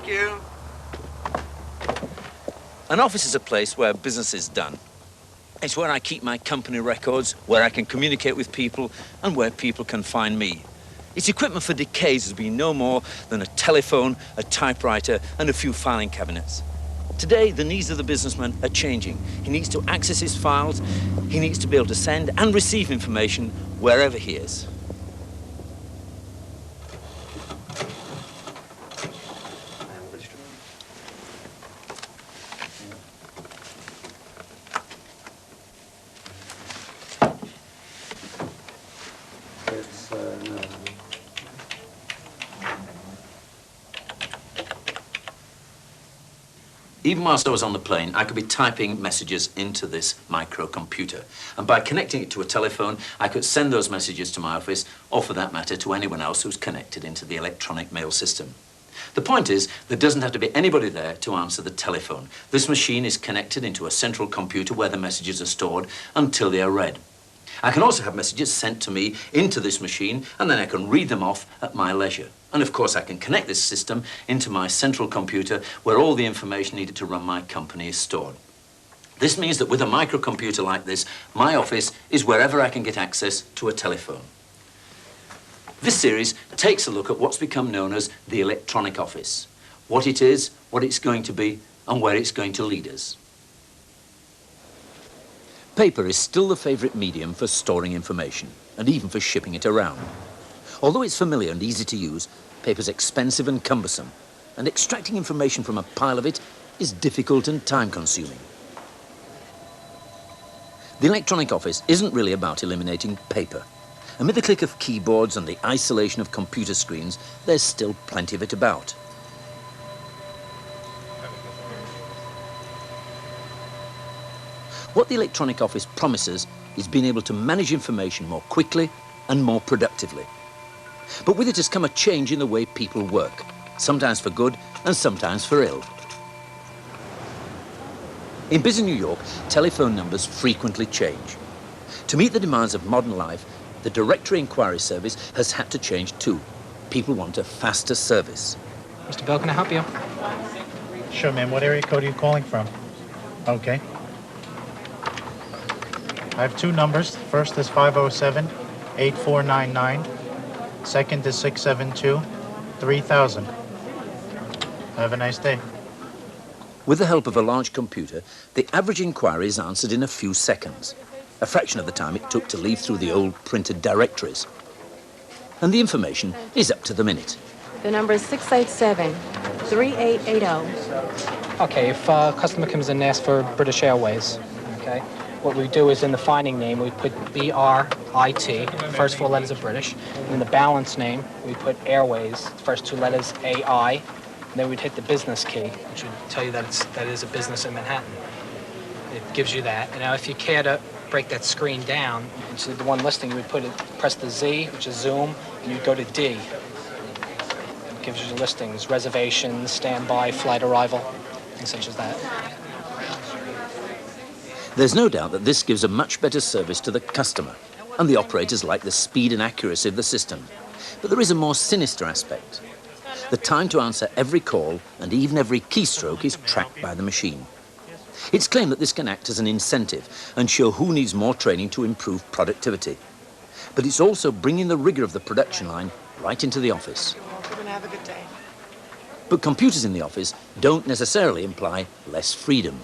You. An office is a place where business is done. It's where I keep my company records, where I can communicate with people, and where people can find me. Its equipment for decades has been no more than a telephone, a typewriter, and a few filing cabinets. Today, the needs of the businessman are changing. He needs to access his files, he needs to be able to send and receive information wherever he is. Even whilst I was on the plane, I could be typing messages into this microcomputer. And by connecting it to a telephone, I could send those messages to my office, or for that matter, to anyone else who's connected into the electronic mail system. The point is, there doesn't have to be anybody there to answer the telephone. This machine is connected into a central computer where the messages are stored until they are read. I can also have messages sent to me into this machine, and then I can read them off at my leisure. And of course, I can connect this system into my central computer where all the information needed to run my company is stored. This means that with a microcomputer like this, my office is wherever I can get access to a telephone. This series takes a look at what's become known as the electronic office, what it is, what it's going to be, and where it's going to lead us. Paper is still the favourite medium for storing information, and even for shipping it around. Although it's familiar and easy to use, paper's expensive and cumbersome, and extracting information from a pile of it is difficult and time-consuming. The electronic office isn't really about eliminating paper. Amid the click of keyboards and the isolation of computer screens, there's still plenty of it about. What the electronic office promises is being able to manage information more quickly and more productively. But with it has come a change in the way people work, sometimes for good and sometimes for ill. In busy New York, telephone numbers frequently change. To meet the demands of modern life, the directory inquiry service has had to change too. People want a faster service. Mr. Bell, can I help you? Sure, ma'am. What area code are you calling from? Okay. I have two numbers. First is 507-8499. Second is 672-3000. Have a nice day. With the help of a large computer, the average inquiry is answered in a few seconds, a fraction of the time it took to leaf through the old printed directories. And the information is up to the minute. The number is 687-3880. Okay, if a customer comes in and asks for British Airways, okay, what we do is in the finding name, we put B-R-I-T, first four letters of British. And in the balance name, we put Airways, first two letters A-I. And then we'd hit the business key, which would tell you that that is a business in Manhattan. It gives you that. And now if you care to break that screen down into the one listing, you would press the Z, which is Zoom, and you'd go to D. It gives you the listings, reservations, standby, flight arrival, things such as that. There's no doubt that this gives a much better service to the customer, and the operators like the speed and accuracy of the system. But there is a more sinister aspect. The time to answer every call and even every keystroke is tracked by the machine. It's claimed that this can act as an incentive and show who needs more training to improve productivity. But it's also bringing the rigor of the production line right into the office. We're gonna have a good day. But computers in the office don't necessarily imply less freedom.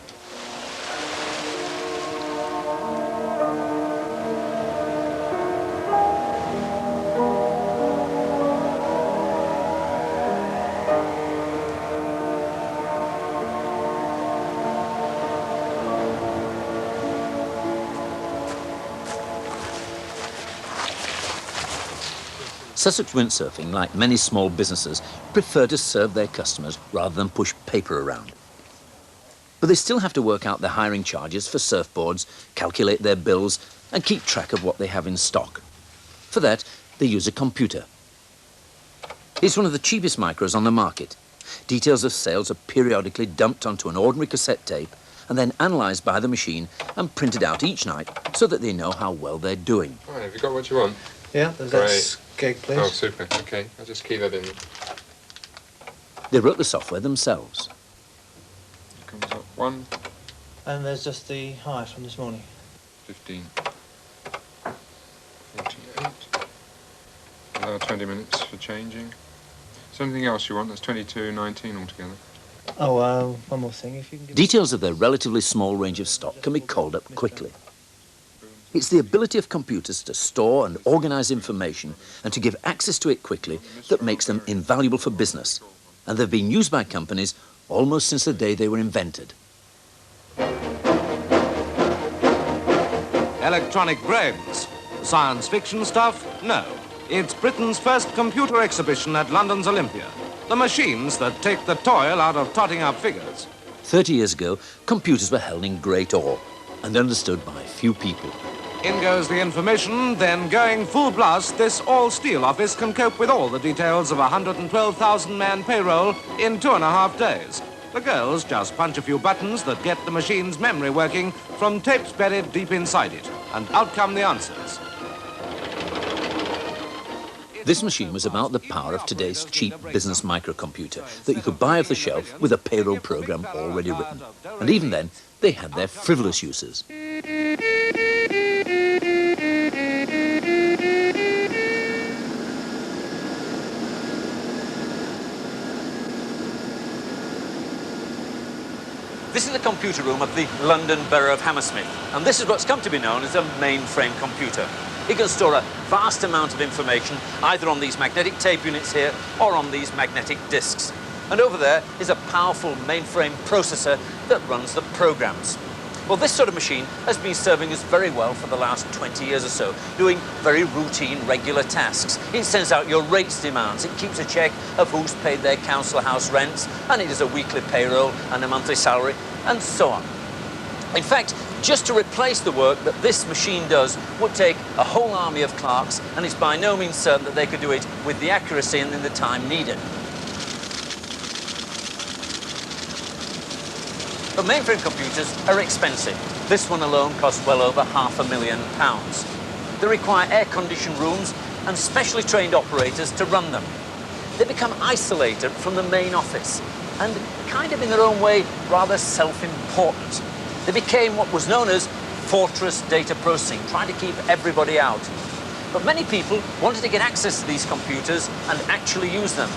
Sussex Windsurfing, like many small businesses, prefer to serve their customers rather than push paper around. But they still have to work out their hiring charges for surfboards, calculate their bills, and keep track of what they have in stock. For that, they use a computer. It's one of the cheapest micros on the market. Details of sales are periodically dumped onto an ordinary cassette tape and then analysed by the machine and printed out each night so that they know how well they're doing. Right, have you got what you want? Yeah, that's gig, please. Oh, super. OK, I'll just key that in. They wrote the software themselves. Comes up 1, And there's just the highest from this morning. 15, 48. Allow 20 minutes for changing. Is there anything else you want? That's 22, 19 altogether. Oh, one more thing, if you can give Details of their relatively small range of stock can be called up quickly. It's the ability of computers to store and organise information and to give access to it quickly that makes them invaluable for business. And they've been used by companies almost since the day they were invented. Electronic brains. Science fiction stuff? No. It's Britain's first computer exhibition at London's Olympia. The machines that take the toil out of totting up figures. 30 years ago, computers were held in great awe and understood by few people. In goes the information, then going full blast, this all-steel office can cope with all the details of a 112,000-man payroll in 2.5 days. The girls just punch a few buttons that get the machine's memory working from tapes buried deep inside it, and out come the answers. This machine was about the power of today's cheap business microcomputer that you could buy off the shelf with a payroll program already written. And even then, they had their frivolous uses. This is the computer room of the London Borough of Hammersmith, and this is what's come to be known as a mainframe computer. It can store a vast amount of information, either on these magnetic tape units here or on these magnetic discs. And over there is a powerful mainframe processor that runs the programs. Well, this sort of machine has been serving us very well for the last 20 years or so, doing very routine, regular tasks. It sends out your rates demands, it keeps a check of who's paid their council house rents, and it does a weekly payroll and a monthly salary, and so on. In fact, just to replace the work that this machine does would take a whole army of clerks, and it's by no means certain that they could do it with the accuracy and in the time needed. But mainframe computers are expensive. This one alone costs well over £500,000. They require air-conditioned rooms and specially trained operators to run them. They become isolated from the main office and kind of in their own way rather self-important. They became what was known as fortress data processing, trying to keep everybody out. But many people wanted to get access to these computers and actually use them.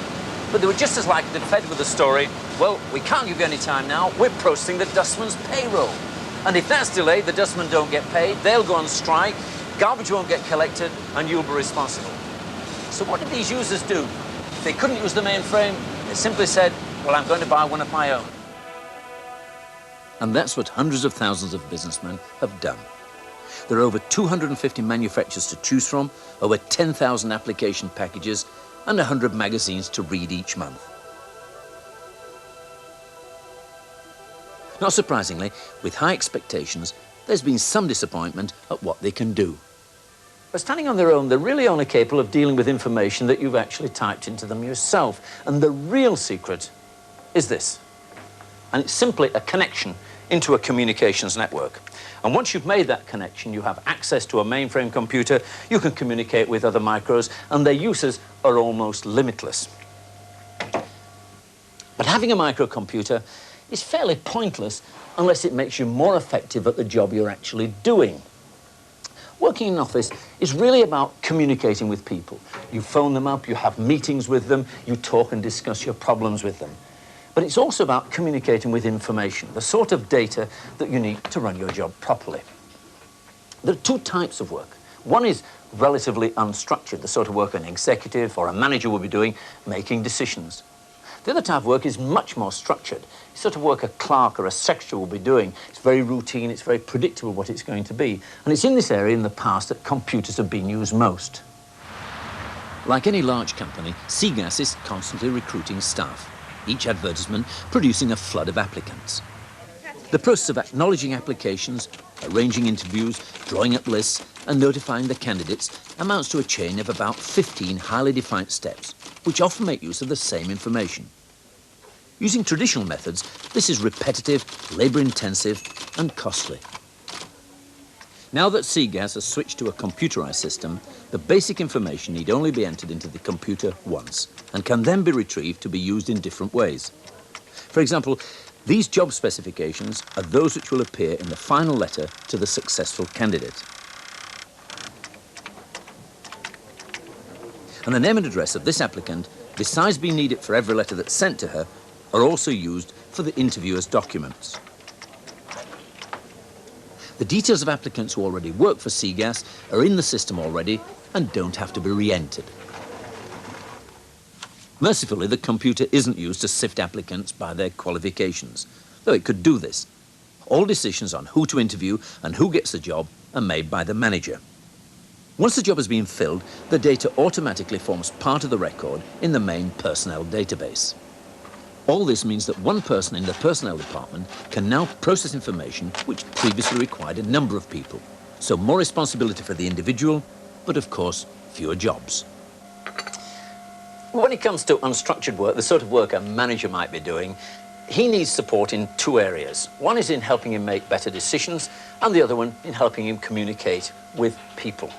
But they were just as likely to be fed with the story, well, we can't give you any time now, we're processing the dustman's payroll. And if that's delayed, the dustmen don't get paid, they'll go on strike, garbage won't get collected, and you'll be responsible. So what did these users do? If they couldn't use the mainframe, they simply said, well, I'm going to buy one of my own. And that's what hundreds of thousands of businessmen have done. There are over 250 manufacturers to choose from, over 10,000 application packages, and 100 magazines to read each month. Not surprisingly, with high expectations, there's been some disappointment at what they can do. But standing on their own, they're really only capable of dealing with information that you've actually typed into them yourself. And the real secret is this. And it's simply a connection into a communications network. And once you've made that connection, you have access to a mainframe computer, you can communicate with other micros, and their uses are almost limitless. But having a microcomputer is fairly pointless unless it makes you more effective at the job you're actually doing. Working in an office is really about communicating with people. You phone them up, you have meetings with them, you talk and discuss your problems with them. But it's also about communicating with information, the sort of data that you need to run your job properly. There are two types of work. One is relatively unstructured, the sort of work an executive or a manager will be doing, making decisions. The other type of work is much more structured. It's sort of work a clerk or a secretary will be doing. It's very routine, it's very predictable what it's going to be. And it's in this area in the past that computers have been used most. Like any large company, Seagas is constantly recruiting staff, each advertisement producing a flood of applicants. The process of acknowledging applications, arranging interviews, drawing up lists, and notifying the candidates amounts to a chain of about 15 highly defined steps, which often make use of the same information. Using traditional methods, this is repetitive, labour-intensive, and costly. Now that Seagas has switched to a computerised system, the basic information need only be entered into the computer once and can then be retrieved to be used in different ways. For example, these job specifications are those which will appear in the final letter to the successful candidate. And the name and address of this applicant, besides being needed for every letter that's sent to her, are also used for the interviewer's documents. The details of applicants who already work for Seagas are in the system already and don't have to be re-entered. Mercifully, the computer isn't used to sift applicants by their qualifications, though it could do this. All decisions on who to interview and who gets the job are made by the manager. Once the job has been filled, the data automatically forms part of the record in the main personnel database. All this means that one person in the personnel department can now process information which previously required a number of people. So more responsibility for the individual, but of course, fewer jobs. When it comes to unstructured work, the sort of work a manager might be doing, he needs support in two areas. One is in helping him make better decisions, and the other one in helping him communicate with people.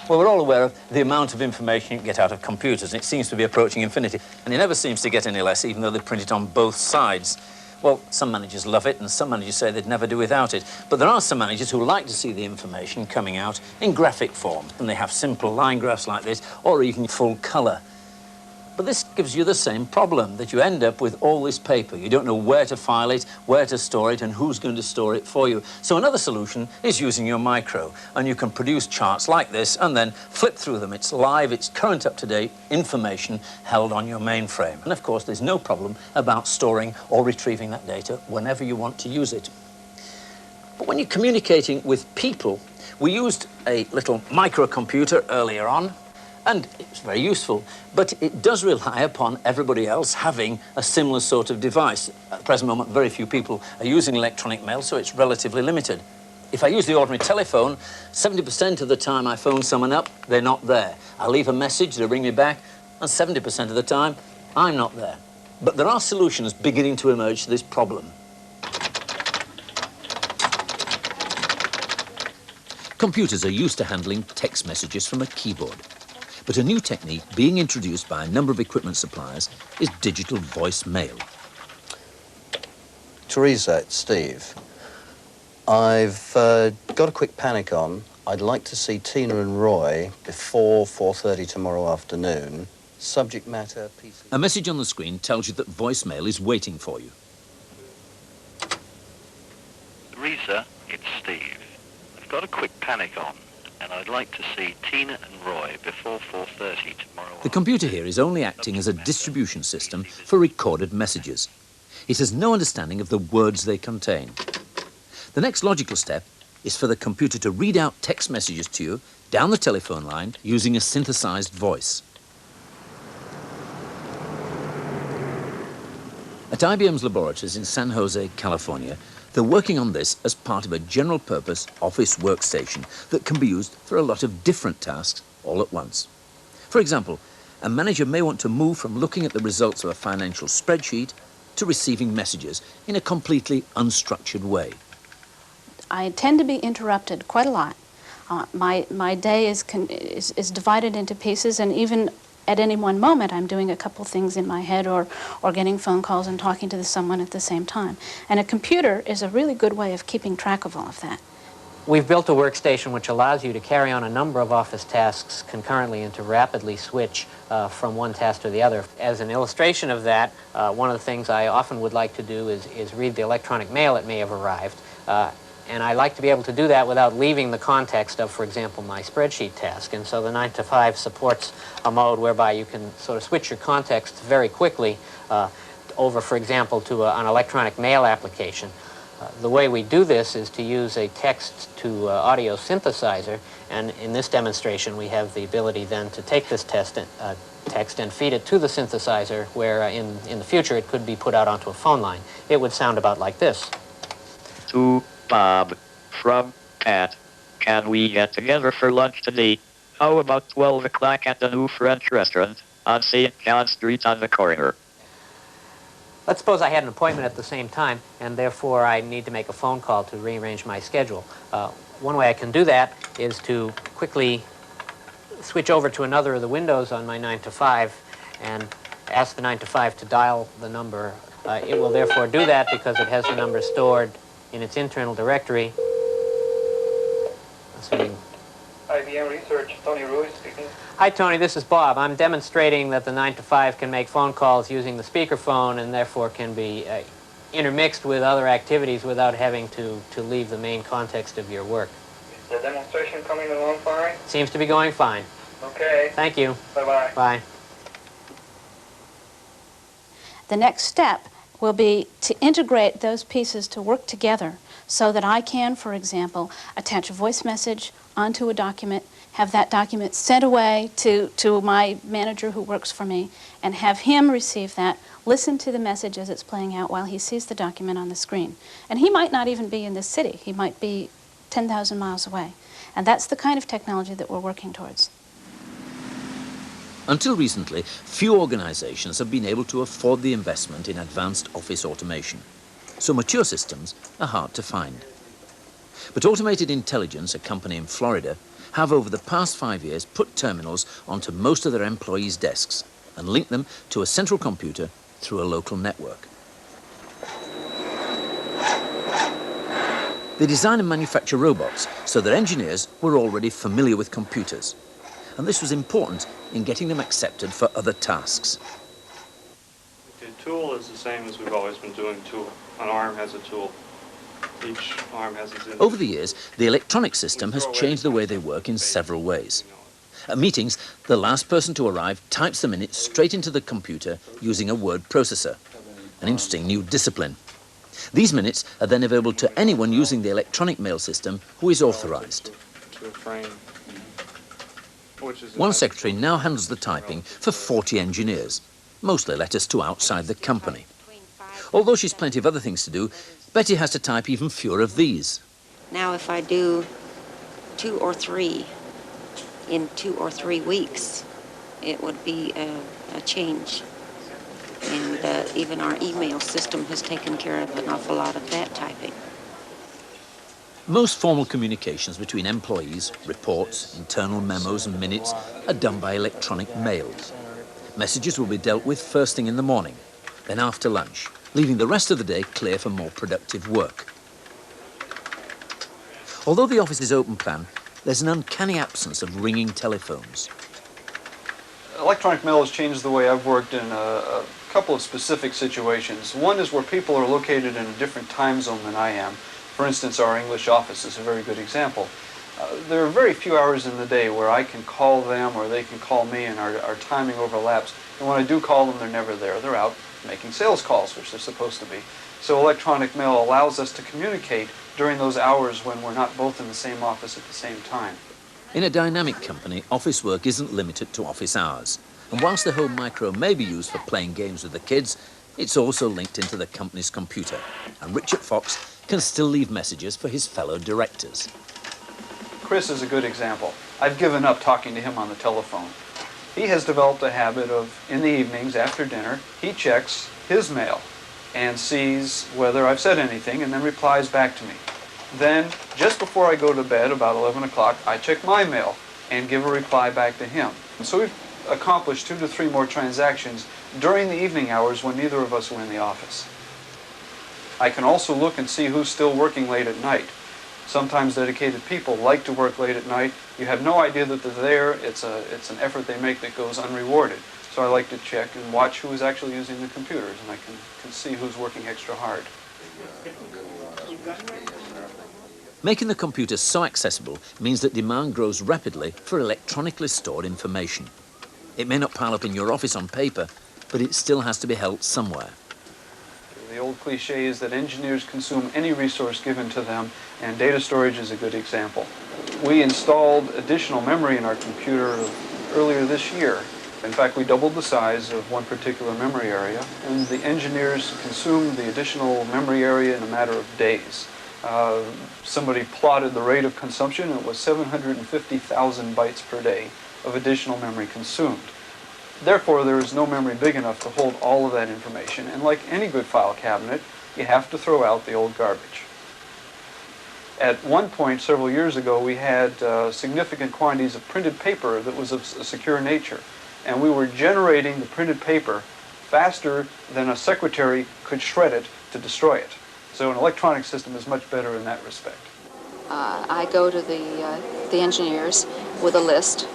Well, we're all aware of the amount of information you can get out of computers, and it seems to be approaching infinity. And it never seems to get any less, even though they print it on both sides. Well, some managers love it, and some managers say they'd never do without it. But there are some managers who like to see the information coming out in graphic form, and they have simple line graphs like this, or even full colour. But this gives you the same problem, that you end up with all this paper. You don't know where to file it, where to store it, and who's going to store it for you. So another solution is using your micro, and you can produce charts like this and then flip through them. It's live, it's current, up-to-date information held on your mainframe. And of course, there's no problem about storing or retrieving that data whenever you want to use it. But when you're communicating with people, we used a little microcomputer earlier on, and it's very useful, but it does rely upon everybody else having a similar sort of device. At the present moment, very few people are using electronic mail, so it's relatively limited. If I use the ordinary telephone, 70% of the time I phone someone up, they're not there. I leave a message, they ring me back, and 70% of the time, I'm not there. But there are solutions beginning to emerge to this problem. Computers are used to handling text messages from a keyboard. But a new technique being introduced by a number of equipment suppliers is digital voice mail. Teresa, it's Steve. I've got a quick panic on. I'd like to see Tina and Roy before 4:30 tomorrow afternoon. Subject matter, PC. A message on the screen tells you that voicemail is waiting for you. Teresa, it's Steve. I've got a quick panic on, and I'd like to see Tina and Roy before 4:30 tomorrow. The computer here is only acting as a distribution system for recorded messages. It has no understanding of the words they contain. The next logical step is for the computer to read out text messages to you down the telephone line using a synthesized voice. At IBM's laboratories in San Jose, California, they're working on this as part of a general-purpose office workstation that can be used for a lot of different tasks all at once. For example, a manager may want to move from looking at the results of a financial spreadsheet to receiving messages in a completely unstructured way. I tend to be interrupted quite a lot. My day is divided into pieces, and even at any one moment, I'm doing a couple things in my head or getting phone calls and talking to someone at the same time. And a computer is a really good way of keeping track of all of that. We've built a workstation which allows you to carry on a number of office tasks concurrently and to rapidly switch from one task to the other. As an illustration of that, one of the things I often would like to do is read the electronic mail that may have arrived. And I like to be able to do that without leaving the context of, for example, my spreadsheet task. And so the 9 to 5 supports a mode whereby you can sort of switch your context very quickly over, for example, to an electronic mail application. The way we do this is to use a text-to-audio synthesizer, and in this demonstration we have the ability then to take this text and feed it to the synthesizer, where in the future it could be put out onto a phone line. It would sound about like this. To Bob from Pat. Can we get together for lunch today? How about 12 o'clock at the new French restaurant on St. John Street on the corner? Let's suppose I had an appointment at the same time, and therefore I need to make a phone call to rearrange my schedule. One way I can do that is to quickly switch over to another of the windows on my 9 to 5 and ask the 9 to 5 to dial the number. It will therefore do that because it has the number stored in its internal directory. IBM Research, Tony Ruiz speaking. Hi, Tony, this is Bob. I'm demonstrating that the 9 to 5 can make phone calls using the speakerphone and therefore can be intermixed with other activities without having to leave the main context of your work. Is the demonstration coming along fine? Seems to be going fine. Okay. Thank you. Bye-bye. Bye. The next step will be to integrate those pieces to work together so that I can, for example, attach a voice message onto a document, have that document sent away to my manager who works for me, and have him receive that, listen to the message as it's playing out while he sees the document on the screen. And he might not even be in this city. He might be 10,000 miles away. And that's the kind of technology that we're working towards. Until recently, few organizations have been able to afford the investment in advanced office automation. So mature systems are hard to find. But Automated Intelligence, a company in Florida, have over the past 5 years put terminals onto most of their employees' desks and linked them to a central computer through a local network. They design and manufacture robots so that engineers were already familiar with computers. And this was important in getting them accepted for other tasks. The tool is the same as we've always been doing tool. An arm has a tool. Each arm has its input. Over the years, the electronic system has changed the way they work in several ways. At meetings, the last person to arrive types the minutes straight into the computer using a word processor, an interesting new discipline. These minutes are then available to anyone using the electronic mail system who is authorized. One secretary now handles the typing for 40 engineers, mostly letters to outside the company. Although she's plenty of other things to do, Betty has to type even fewer of these. Now if I do 2 or 3 in 2 or 3 weeks, it would be a change. And even our email system has taken care of an awful lot of that typing. Most formal communications between employees, reports, internal memos and minutes are done by electronic mail. Messages will be dealt with first thing in the morning, then after lunch, leaving the rest of the day clear for more productive work. Although the office is open plan, there's an uncanny absence of ringing telephones. Electronic mail has changed the way I've worked in a couple of specific situations. One is where people are located in a different time zone than I am. For instance, our English office is a very good example. There are very few hours in the day where I can call them or they can call me and our timing overlaps. And when I do call them, they're never there. They're out making sales calls, which they're supposed to be. So electronic mail allows us to communicate during those hours when we're not both in the same office at the same time. In a dynamic company, office work isn't limited to office hours. And whilst the home micro may be used for playing games with the kids, it's also linked into the company's computer. And Richard Fox can still leave messages for his fellow directors. Chris is a good example. I've given up talking to him on the telephone. He has developed a habit of, in the evenings after dinner, he checks his mail and sees whether I've said anything and then replies back to me. Then, just before I go to bed, about 11 o'clock, I check my mail and give a reply back to him. So we've accomplished 2 to 3 more transactions during the evening hours when neither of us were in the office. I can also look and see who's still working late at night. Sometimes dedicated people like to work late at night. You have no idea that they're there. It's an effort they make that goes unrewarded. So I like to check and watch who is actually using the computers, and I can see who's working extra hard. Making the computer so accessible means that demand grows rapidly for electronically stored information. It may not pile up in your office on paper, but it still has to be held somewhere. The old cliche is that engineers consume any resource given to them, and data storage is a good example. We installed additional memory in our computer earlier this year. In fact, we doubled the size of one particular memory area, and the engineers consumed the additional memory area in a matter of days. Somebody plotted the rate of consumption, and it was 750,000 bytes per day of additional memory consumed. Therefore, there is no memory big enough to hold all of that information, and like any good file cabinet, you have to throw out the old garbage. At one point, several years ago, we had significant quantities of printed paper that was of a secure nature, and we were generating the printed paper faster than a secretary could shred it to destroy it. So an electronic system is much better in that respect. I go to the engineers with a list,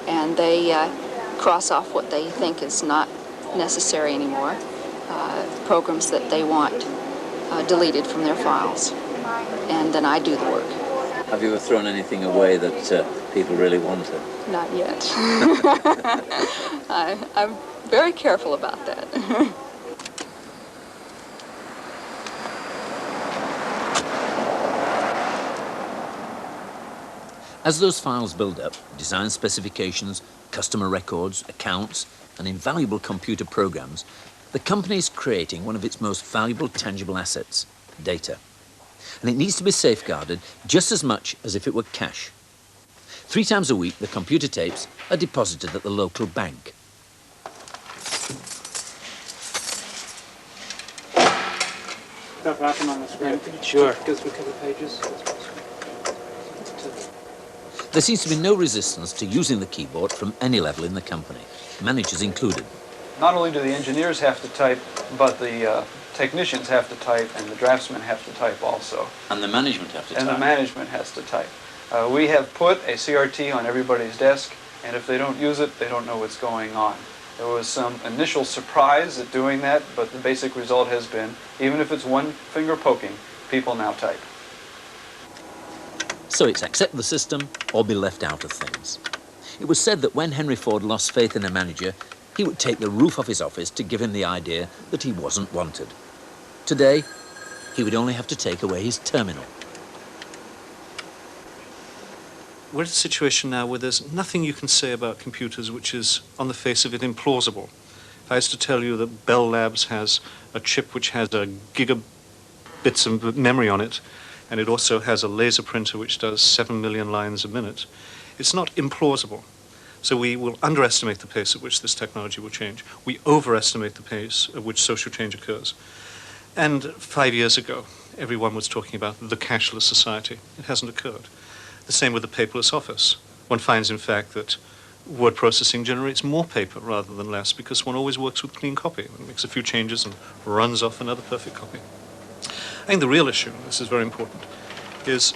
and they cross off what they think is not necessary anymore, programs that they want deleted from their files, and then I do the work. Have you ever thrown anything away that people really wanted? Not yet. I'm very careful about that. As those files build up, design specifications, customer records, accounts, and invaluable computer programs, the company is creating one of its most valuable tangible assets, data. And it needs to be safeguarded just as much as if it were cash. 3 times a week, the computer tapes are deposited at the local bank. That happen on the screen? Sure. Go through a couple of pages. There seems to be no resistance to using the keyboard from any level in the company, managers included. Not only do the engineers have to type, but the technicians have to type, and the draftsmen have to type also. And the management have to type. And the management has to type. We have put a CRT on everybody's desk, and if they don't use it, they don't know what's going on. There was some initial surprise at doing that, but the basic result has been, even if it's one finger poking, people now type. So it's accept the system or be left out of things. It was said that when Henry Ford lost faith in a manager, he would take the roof off his office to give him the idea that he wasn't wanted. Today, he would only have to take away his terminal. We're in a situation now where there's nothing you can say about computers which is, on the face of it, implausible. If I was to tell you that Bell Labs has a chip which has a gigabits of memory on it, and it also has a laser printer which does 7 million lines a minute, it's not implausible. So we will underestimate the pace at which this technology will change. We overestimate the pace at which social change occurs. And 5 years ago, everyone was talking about the cashless society. It hasn't occurred. The same with the paperless office. One finds, in fact, that word processing generates more paper rather than less because one always works with clean copy. One makes a few changes and runs off another perfect copy. I think the real issue, this is very important, is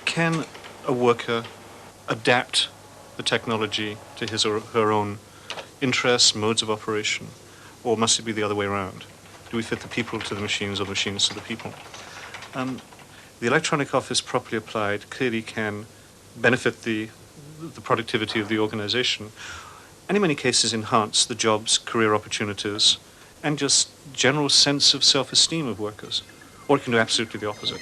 can a worker adapt the technology to his or her own interests, modes of operation, or must it be the other way around? Do we fit the people to the machines or the machines to the people? The electronic office, properly applied, clearly can benefit the productivity of the organization, and in many cases enhance the jobs, career opportunities, and just general sense of self-esteem of workers. Or it can do absolutely the opposite.